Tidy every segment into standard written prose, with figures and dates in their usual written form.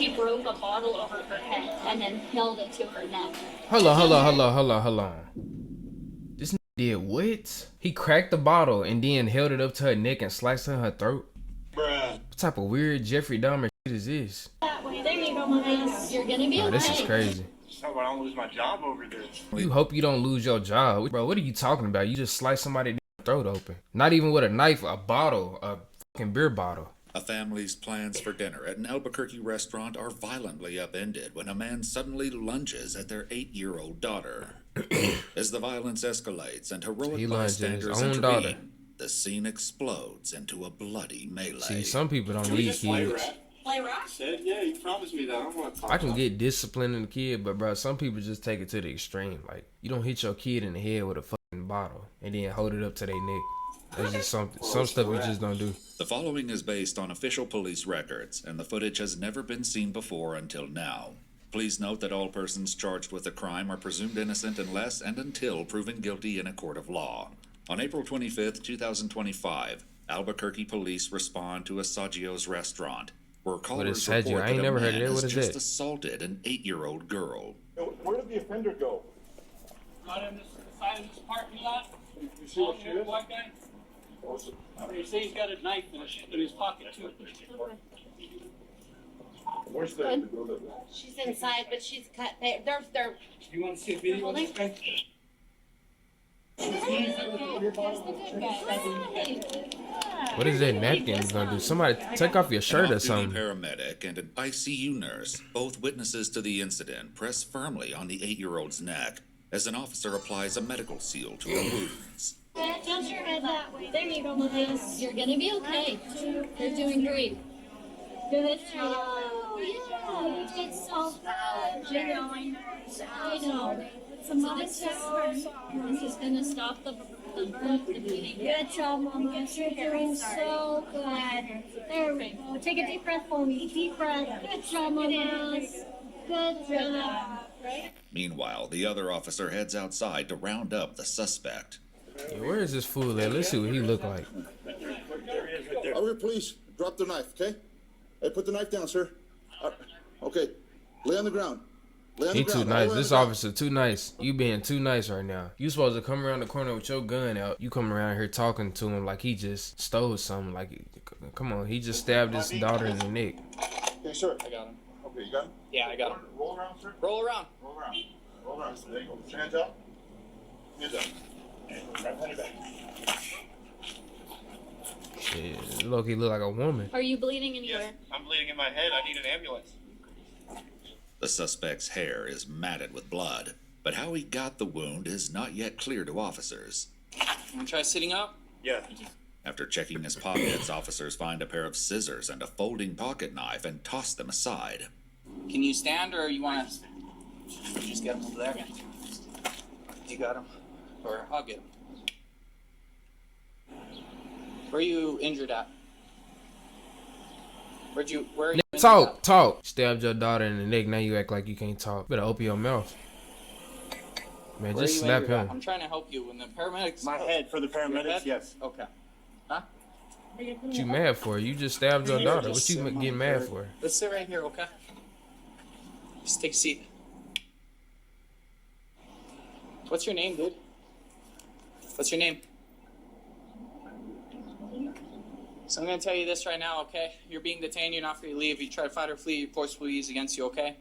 she broke a bottle over her head and then held it to her neck. Hold on. This did what? He cracked the bottle and then held it up to her neck and sliced her in her throat? Bruh. What type of weird Jeffrey Dahmer shit is this? There you go, Miles. You're gonna be okay. This is crazy. So I don't lose my job over this. You hope you don't lose your job. Bro, what are you talking about? You just sliced somebody's throat open. Not even with a knife, a bottle, a fucking beer bottle. A family's plans for dinner at an Albuquerque restaurant are violently upended when a man suddenly lunges at their 8-year-old daughter. As the violence escalates and heroic bystanders intervene, the scene explodes into a bloody melee. See, some people don't need kids. Play rock? Yeah, you promised me that. I don't want to talk. I can get discipline in the kid, but bro, some people just take it to the extreme. Like, you don't hit your kid in the head with a fucking bottle and then hold it up to their neck. That's just some stuff you just don't do. The following is based on official police records, and the footage has never been seen before until now. Please note that all persons charged with the crime are presumed innocent unless and until proven guilty in a court of law. On April 25th, 2025, Albuquerque police respond to a Saggio's restaurant, where callers report that a man has just assaulted an 8-year-old girl. Where did the offender go? Not in the side of this parking lot. You see what she is? White guy. You see he's got a knife in his pocket too. Where's the... She's inside, but she's cut. They're. You want to see a video of this guy? What is that napkin gonna do? Somebody take off your shirt or something. An off-duty paramedic and an ICU nurse, both witnesses to the incident, press firmly on the 8-year-old's neck as an officer applies a medical seal to her wounds. Tilt your head that way. There you go, Miles. You're gonna be okay. You're doing great. Good job. Oh, yeah. It's so good. I know. So this is gonna stop the bleeding. Good job, Mama. You're doing so good. There we go. Take a deep breath for me. Deep breath. Good job, Mama. Good job. Meanwhile, the other officer heads outside to round up the suspect. Yeah, where is this fool at? Let's see what he look like. Over, please. Drop the knife, okay? Hey, put the knife down, sir. Okay. Lay on the ground. He too nice. This officer too nice. You being too nice right now. You supposed to come around the corner with your gun out. You come around here talking to him like he just stole something. Like, come on, he just stabbed his daughter in the neck. Okay, sir. I got him. Okay, you got him? Yeah, I got him. Roll around, sir. Roll around. Roll around. Roll around. There you go. Hands up. Hands up. Right behind your back. Yeah, look, he look like a woman. Are you bleeding anywhere? Yes, I'm bleeding in my head. I need an ambulance. The suspect's hair is matted with blood, but how he got the wound is not yet clear to officers. Want to try sitting up? Yeah. After checking his pockets, officers find a pair of scissors and a folding pocket knife and toss them aside. Can you stand or you want to just get him over there? You got him? Or I'll get him. Where are you injured at? Where are you injured at? Talk. Stabbed your daughter in the neck. Now you act like you can't talk. Better open your mouth. Man, Where just slap him. I'm trying to help you. When the paramedics... My head for the paramedics, yes. Okay. Huh? What you mad for? You just stabbed your daughter. What you getting mad for? Let's sit right here, okay? Just take a seat. What's your name, dude? What's your name? So I'm going to tell you this right now, okay? You're being detained. You're not free to leave. If you try to fight or flee, forcefully use against you, okay?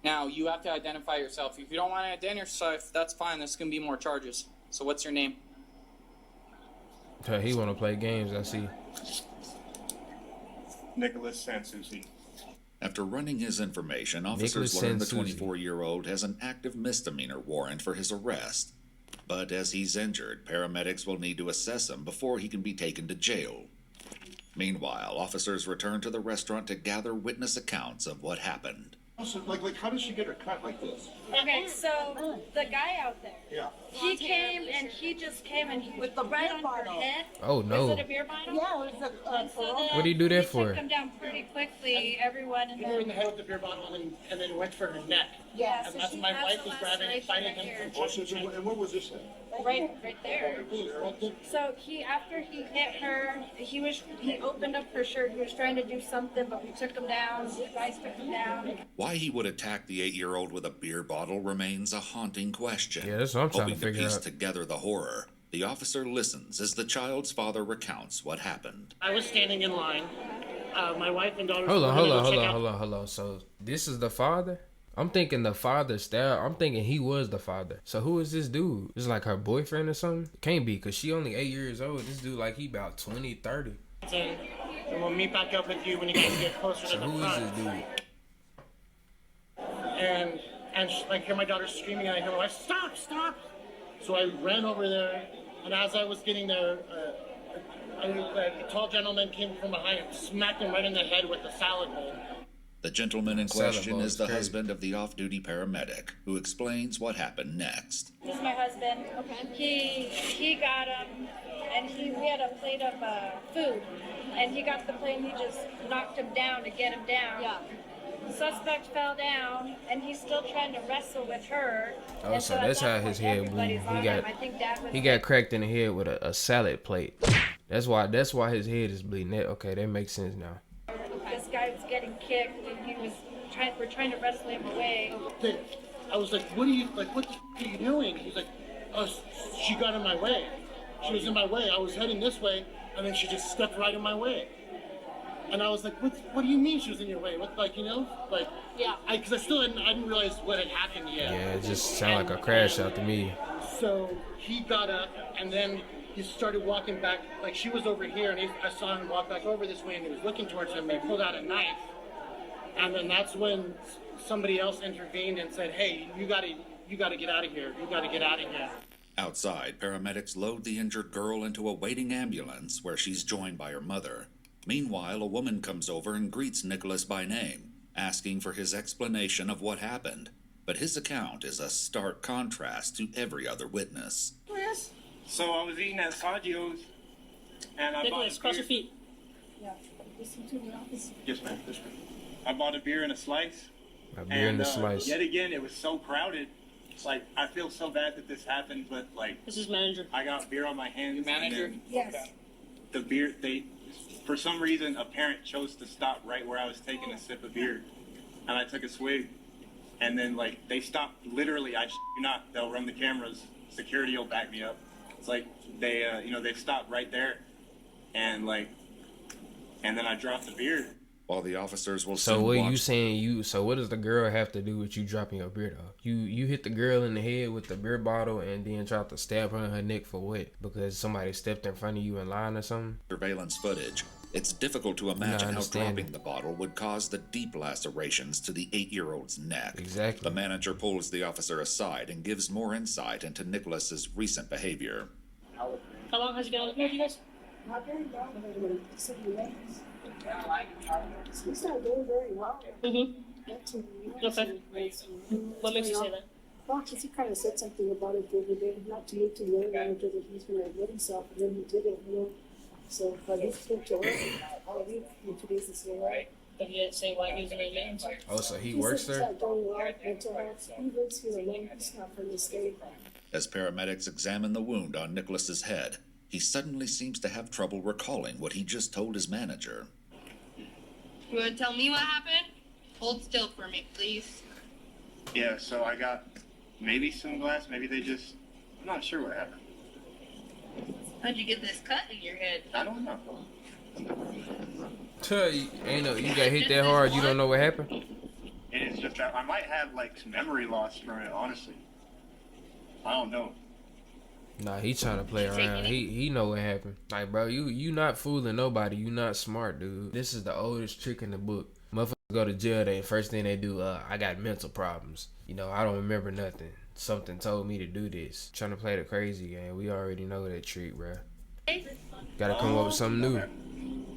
Now, you have to identify yourself. If you don't want to identify yourself, that's fine. There's going to be more charges. So what's your name? He want to play games, I see. Nicholas Sansucci. After running his information, officers learn the 24-year-old has an active misdemeanor warrant for his arrest. But as he's injured, paramedics will need to assess him before he can be taken to jail. Meanwhile, officers return to the restaurant to gather witness accounts of what happened. So, like, how does she get her cut like this? Okay, so the guy out there. Yeah. He came and he just came and he with the right on her head. Oh no. Was it a beer bottle? Yeah, it was a. What do you do that for? He took him down pretty quickly. Everyone in Hit her in the head with the beer bottle and then went for her neck. Yeah. And that's my wife was grabbing, fighting him. And what was this? right there. So after he hit her, he opened up her shirt. He was trying to do something, but we took him down. The guys took him down. Why he would attack the 8-year-old with a beer bottle remains a haunting question. Yeah, that's what I'm trying to Hoping to figure piece out. together the horror, the officer listens as the child's father recounts what happened. I was standing in line. My wife and daughter. Hold on. So this is the father? I'm thinking the father stabbed. I'm thinking he was the father. So who is this dude? Is like her boyfriend or something? Can't be, because she only 8 years old. This dude like he about 20, 30. And we'll meet back up with you when you guys get closer So to the who is front. this dude? And I hear my daughter screaming, and I hear my wife, stop! So I ran over there, and as I was getting there, a tall gentleman came from behind and smacked him right in the head with a salad bowl. The gentleman in Salad question bowl is is the crazy. husband of the off-duty paramedic, who explains what happened next. This is my husband. Okay. He got him, and we had a plate of food, and he got the plate and he just knocked him down to get him down. Yeah. The suspect fell down, and he's still trying to wrestle with her. Oh, And so at that's that how his point, head everybody's bleed. on him. I think Dad was He got cracked in the head with a salad plate. That's why his head is bleeding. Okay, that makes sense now. This guy was getting kicked, and we're trying to wrestle him away. I was like, what the f*** are you doing? He's like, oh, she got in my way. She was in my way. I was heading this way, and then she just stepped right in my way. And I was like, what do you mean she was in your way? Yeah. Because I didn't realize what had happened yet. Yeah, it just sounded like a crash out to me. So he got up, and then he started walking back, like she was over here, and I saw him walk back over this way, and he was looking towards him, and he pulled out a knife. And then that's when somebody else intervened and said, hey, you gotta get out of here. You gotta get out of here. Outside, paramedics load the injured girl into a waiting ambulance where she's joined by her mother. Meanwhile, a woman comes over and greets Nicholas by name, asking for his explanation of what happened. But his account is a stark contrast to every other witness. So I was eating at Saggio's, and I Nicholas, bought a cross beer. your feet. Yes, ma'am. I bought a beer and a slice. A beer and a And slice. yet again, it was so crowded. It's like, I feel so bad that this happened, but like, This is manager. I got beer on my hands. Your manager? And then Yes. the beer, for some reason, a parent chose to stop right where I was taking a sip of beer. And I took a swig. And then, like, they stopped literally, I shit you not, they'll run the cameras. Security will back me up. It's like, they stopped right there. And like, and then I dropped the beer. While the officers will So soon what watch you saying? So what does the girl have to do with you dropping your beer though? You hit the girl in the head with the beer bottle and then tried to stab her in her neck for what? Because somebody stepped in front of you in line or something? surveillance footage. It's difficult to imagine how understanding. dropping the bottle would cause the deep lacerations to the 8-year-old's neck. Exactly. The manager pulls the officer aside and gives more insight into Nicholas's recent behavior. How long has he been on the with you guys? He's not doing very well. Okay. What makes you say that? Well, because he kind of said something about it the other day, not to me, to the other manager, that he's going to admit himself, and then he did it, you know. So, but he spoke to her all week, in 2 days this year, right? But he didn't say why he was in admittance. Oh, so he He works said he's there? not doing well, mental health. He lives here alone, he's not from the state. As paramedics examine the wound on Nicholas's head, he suddenly seems to have trouble recalling what he just told his manager. You want to tell me what happened? Hold still for me, please. Yeah, so I got maybe some glass, maybe they just, I'm not sure what happened. How'd you get this cut in your head? I don't know. Tell you, you got hit that hard, you don't know what happened? And it's just that I might have like some memory loss from it, honestly. I don't know. Nah, he trying to play around. He know what happened. Like, bro, you not fooling nobody. You not smart, dude. This is the oldest trick in the book. Motherfuckers go to jail, first thing they do, I got mental problems. I don't remember nothing. Something told me to do this. Trying to play the crazy game. We already know that trick, bro. Gotta come up with something new.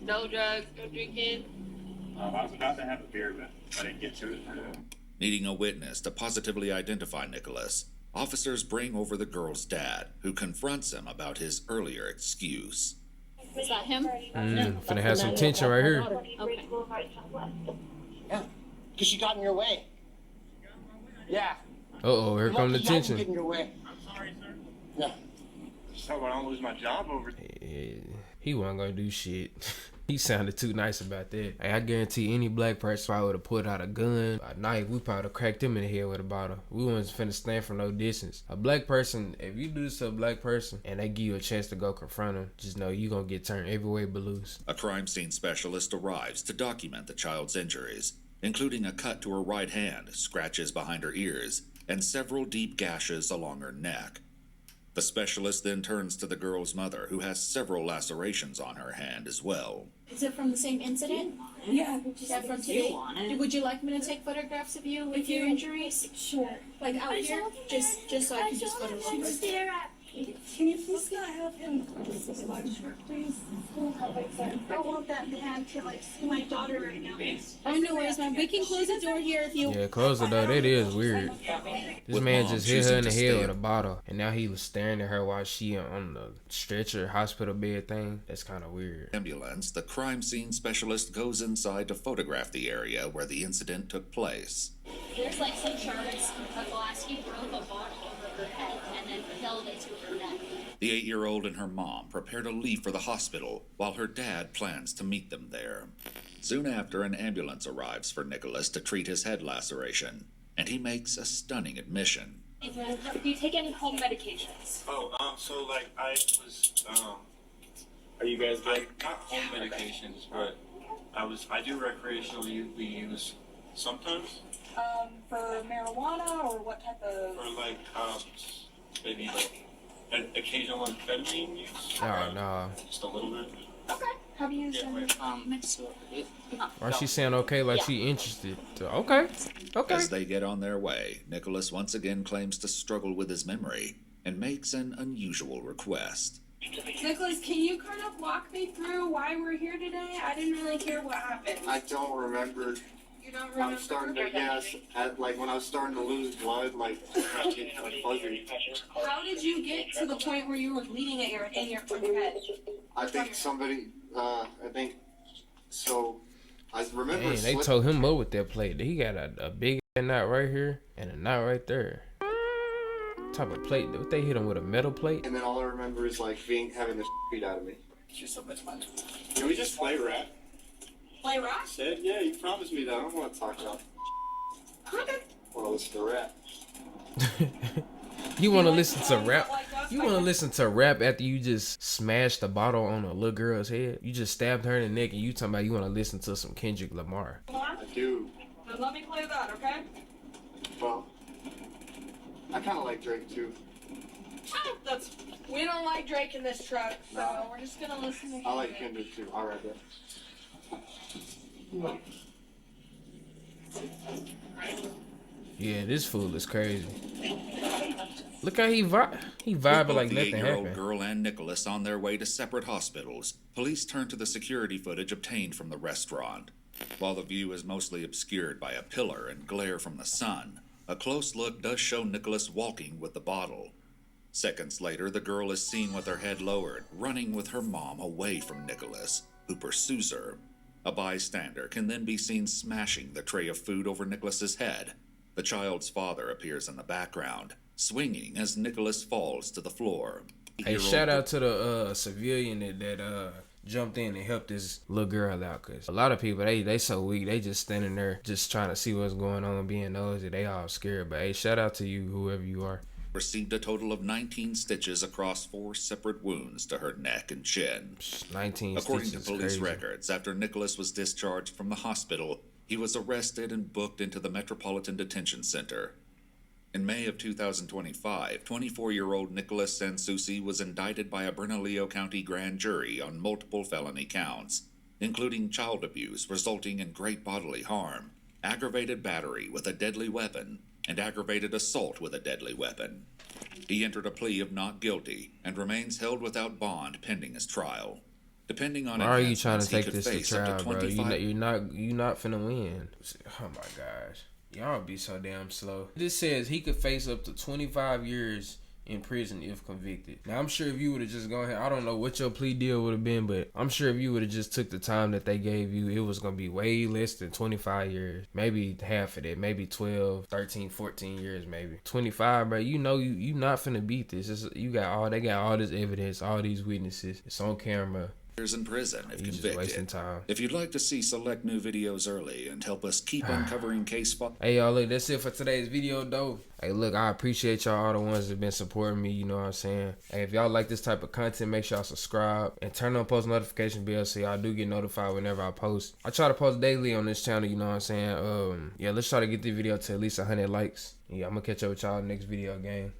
No drugs, no drinking. I was about to have a beer, but I didn't get to it. Needing a witness to positively identify Nicholas, officers bring over the girl's dad, who confronts him about his earlier excuse. Is that him? Finna have some tension right here. Okay. Yeah. Because she got in your way. Yeah. Uh-oh, here come the Lucky I didn't tension. get in your way. I'm sorry, sir. Yeah. Just hope I don't lose my job over. Yeah, he wasn't gonna do shit. He sounded too nice about that. Hey, I guarantee any black person probably would have put out a gun, a knife, we probably would have cracked him in the head with a bottle. We wasn't finna stand for no distance. A black person, if you do this to a black person and they give you a chance to go confront him, just know you gonna get turned every way but loose. A crime scene specialist arrives to document the child's injuries, including a cut to her right hand, scratches behind her ears, and several deep gashes along her neck. The specialist then turns to the girl's mother, who has several lacerations on her hand as well. Is it from the same incident? Yeah. Yeah, from today. Would you like me to take photographs of you with your injuries? Sure. Like out here? Just so I can just photograph. Can you please not have him please? I want that man to like see my daughter right now. Oh, no worries, man. We can close the door here if you. Yeah, close the door. That is weird. This With man mom just hit her in the choosing to head stay with a bottle, and now he was staring at her while she on the stretcher hospital bed thing. That's kind of weird. Ambulance, the crime scene specialist goes inside to photograph the area where the incident took place. There's like some shards of glass. He broke a bottle over her head and then held it to her neck. The 8-year-old and her mom prepare to leave for the hospital, while her dad plans to meet them there. Soon after, an ambulance arrives for Nicholas to treat his head laceration, and he makes a stunning admission. Do you take any home medications? Oh, so like I was, are you guys like not home medications, but I do recreational use sometimes. For marijuana or what type of? Or like, maybe like an occasional amphetamine use. Oh, no. Just a little bit. Okay. Have you used any? Why she saying okay like she interested? Okay. Okay. As they get on their way, Nicholas once again claims to struggle with his memory and makes an unusual request. Nicholas, can you kind of walk me through why we're here today? I didn't really hear what happened. I don't remember. You don't remember? I'm starting to guess at like when I was starting to lose blood, like it's getting kind of fuzzy. How did you get to the point where you were bleeding in your head? I think somebody. I think so. I remember. Dang, they told him up with that plate. He got a big knot right here and a knot right there. What type of plate? What they hit him with, a metal plate? And then all I remember is like having the beat out of me. Can we just play rap? Play rap? Said yeah. You promised me that. I don't want to talk about. Okay. I want to listen to rap. You want to listen to rap? You want to listen to rap after you just smashed the bottle on a little girl's head? You just stabbed her in the neck and you talking about you want to listen to some Kendrick Lamar? I do. Then let me play that, okay? Well, I kind of like Drake too. We don't like Drake in this truck, so we're just gonna listen to him. I like Kendrick too. All right, bro. Yeah, this fool is crazy. Look how he vibing like the nothing 8-year-old happened. girl and Nicholas on their way to separate hospitals, police turn to the security footage obtained from the restaurant. While the view is mostly obscured by a pillar and glare from the sun, a close look does show Nicholas walking with the bottle. Seconds later, the girl is seen with her head lowered, running with her mom away from Nicholas, who pursues her. A bystander can then be seen smashing the tray of food over Nicholas's head. The child's father appears in the background, swinging as Nicholas falls to the floor. Hey, shout out to the civilian that jumped in and helped this little girl out, cause a lot of people they so weak, they just standing there just trying to see what's going on, being nosy. They all scared, but hey, shout out to you, whoever you are. Received a total of 19 stitches across 4 separate wounds to her neck and chin. 19 According stitches, to police crazy. records, after Nicholas was discharged from the hospital, he was arrested and booked into the Metropolitan Detention Center. In May of 2025, 24-year-old Nicholas Sansusi was indicted by a Bernalillo County grand jury on multiple felony counts, including child abuse resulting in great bodily harm, aggravated battery with a deadly weapon, and aggravated assault with a deadly weapon. He entered a plea of not guilty and remains held without bond pending his trial. Depending on Why are you trying to advancements, he take could this to face up trial, to bro? 25 You're not finna win. Oh my gosh, y'all be so damn slow. This says he could face up to 25 years in prison if convicted. Now I'm sure if you would have just gone ahead, I don't know what your plea deal would have been, but I'm sure if you would have just took the time that they gave you, it was gonna be way less than 25 years. Maybe half of that, maybe 12, 13, 14 years, maybe 25, bro. You know you not finna beat this. They got all this evidence, all these witnesses. It's on camera. In prison if You just convicted. wasting time. If you'd like to see select new videos early and help us keep uncovering case files. Hey y'all, look, that's it for today's video though. Hey look, I appreciate y'all, all the ones that been supporting me, you know what I'm saying. Hey, if y'all like this type of content, make sure y'all subscribe and turn on post notification bell so y'all do get notified whenever I post. I try to post daily on this channel, you know what I'm saying. Yeah, let's try to get the video to at least 100 likes. Yeah, I'm gonna catch up with y'all next video, gang.